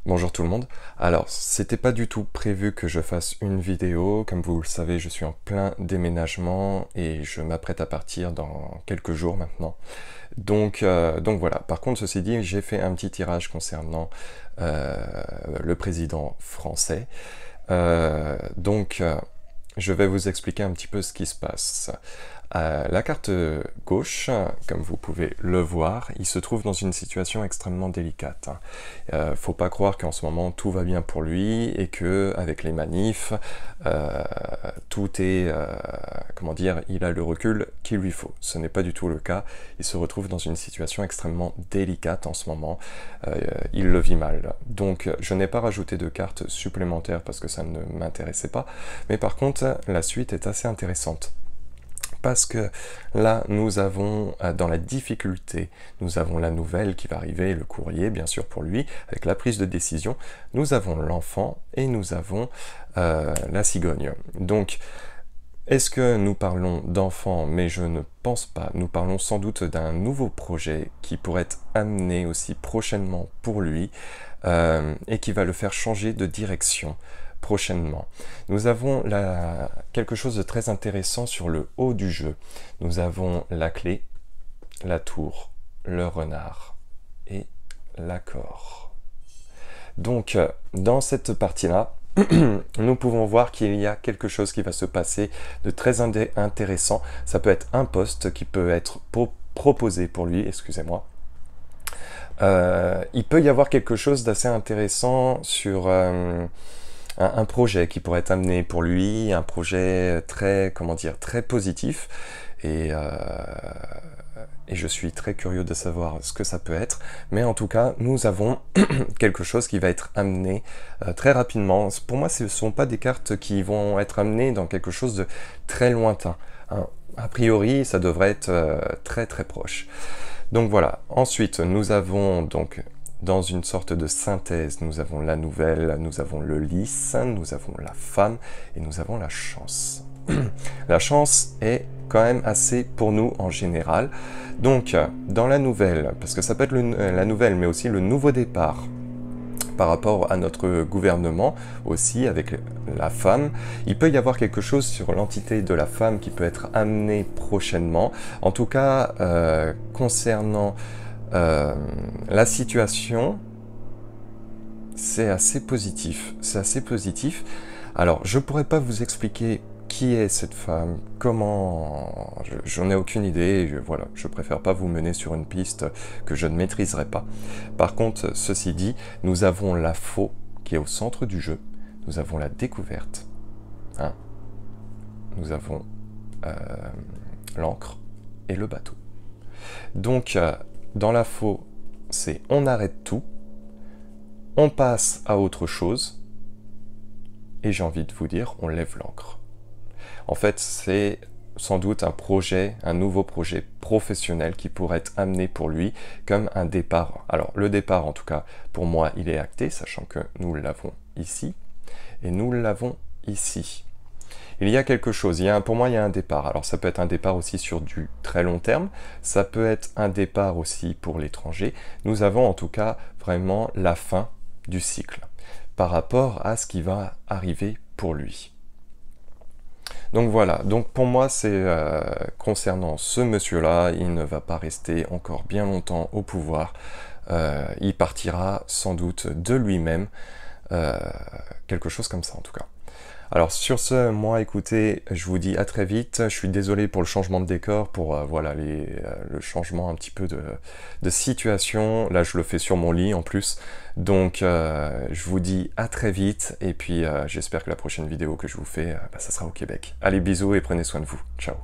Bonjour tout le monde. Alors, c'était pas du tout prévu que je fasse une vidéo. Comme vous le savez, je suis en plein déménagement et je m'apprête à partir dans quelques jours maintenant. Donc voilà. Par contre, ceci dit, j'ai fait un petit tirage concernant le président français. Je vais vous expliquer un petit peu ce qui se passe. La carte gauche, comme vous pouvez le voir, il se trouve dans une situation extrêmement délicate. Faut pas croire qu'en ce moment tout va bien pour lui et que avec les manifs, tout est, comment dire, il a le recul qu'il lui faut. Ce n'est pas du tout le cas. Il se retrouve dans une situation extrêmement délicate en ce moment. Il le vit mal. Donc, je n'ai pas rajouté de cartes supplémentaires parce que ça ne m'intéressait pas. Mais par contre, la suite est assez intéressante. Parce que là, nous avons, dans la difficulté, nous avons la nouvelle qui va arriver, le courrier, bien sûr, pour lui, avec la prise de décision. Nous avons l'enfant et nous avons la cigogne. Donc, est-ce que nous parlons d'enfant? Mais je ne pense pas. Nous parlons sans doute d'un nouveau projet qui pourrait être amené aussi prochainement pour lui et qui va le faire changer de direction prochainement. Nous avons quelque chose de très intéressant sur le haut du jeu. Nous avons la clé, la tour, le renard et l'accord. Donc, dans cette partie-là, nous pouvons voir qu'il y a quelque chose qui va se passer de très intéressant. Ça peut être un poste qui peut être proposé pour lui, excusez-moi. Il peut y avoir quelque chose d'assez intéressant sur un projet qui pourrait être amené pour lui, un projet très, comment dire, très positif. Et je suis très curieux de savoir ce que ça peut être. Mais en tout cas, nous avons quelque chose qui va être amené très rapidement. Pour moi, ce ne sont pas des cartes qui vont être amenées dans quelque chose de très lointain. Hein. A priori, ça devrait être très très proche. Donc voilà. Ensuite, nous avons donc dans une sorte de synthèse, nous avons la nouvelle, nous avons le lys, nous avons la femme et nous avons la chance. La chance est quand même assez pour nous en général. Donc, dans la nouvelle, parce que ça peut être la nouvelle, mais aussi le nouveau départ par rapport à notre gouvernement, aussi avec la femme, il peut y avoir quelque chose sur l'entité de la femme qui peut être amené prochainement. En tout cas, concernant la situation, c'est assez positif. C'est assez positif. Alors, je pourrais pas vous expliquer qui est cette femme, comment... J'en ai aucune idée, voilà, je préfère pas vous mener sur une piste que je ne maîtriserai pas. Par contre, ceci dit, nous avons la faux qui est au centre du jeu, nous avons la découverte, hein. Nous avons l'encre et le bateau. Donc, dans la faux, c'est on arrête tout, on passe à autre chose, et j'ai envie de vous dire, on lève l'encre. En fait, c'est sans doute un projet, un nouveau projet professionnel qui pourrait être amené pour lui comme un départ. Alors, le départ, en tout cas, pour moi, il est acté, sachant que nous l'avons ici, et nous l'avons ici. Il y a quelque chose, pour moi, il y a un départ. Alors, ça peut être un départ aussi sur du très long terme, ça peut être un départ aussi pour l'étranger. Nous avons en tout cas vraiment la fin du cycle par rapport à ce qui va arriver pour lui. Donc voilà, donc pour moi c'est concernant ce monsieur-là, il ne va pas rester encore bien longtemps au pouvoir, il partira sans doute de lui-même, quelque chose comme ça en tout cas. Alors sur ce, moi écoutez, je vous dis à très vite, je suis désolé pour le changement de décor, pour voilà, le changement un petit peu de situation, là je le fais sur mon lit en plus, donc je vous dis à très vite, et puis j'espère que la prochaine vidéo que je vous fais, ça sera au Québec. Allez bisous et prenez soin de vous, ciao.